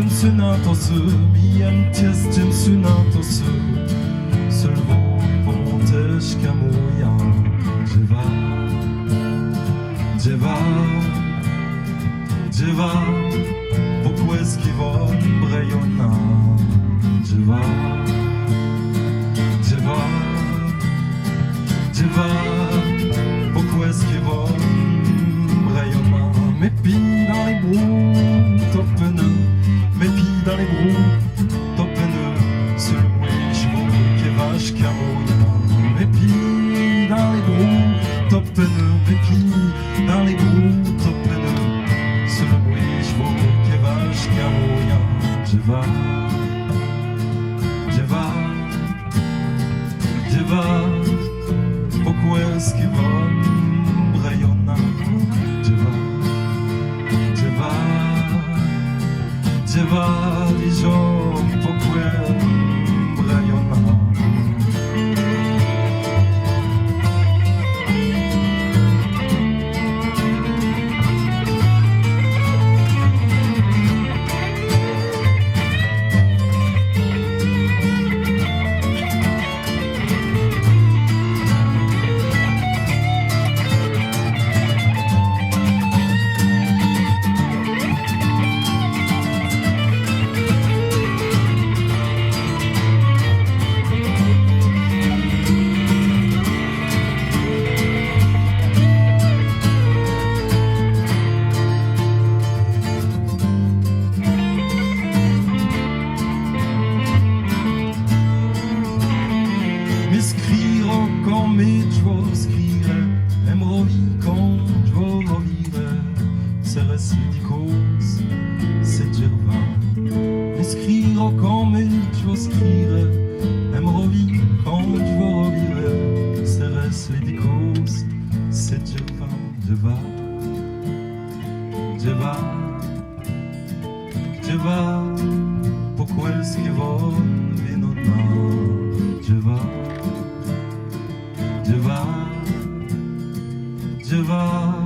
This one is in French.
synatosu, mijem ciestem synatosu. Seulement pontesh kamoya, Djeva, pourquoi est-ce qu'il va brayonna? Djeva, pourquoi est-ce qu'il va brayonna? Mes pieds dans les brous, top pneu, mes pieds dans les brous, top pneu, sur le mouille, je vois qui vache camoya. Mes pieds dans les brous, top pneu, mes pieds dans les brous, top pneu, sur le mouille, je vois qui vache camoya. Djeva, pourquoi est-ce qu'il va brayonna? Djeva, les gens, pourquoi brayonna? Djeva, pourquoi est-ce qu'il va venonna? Djeva,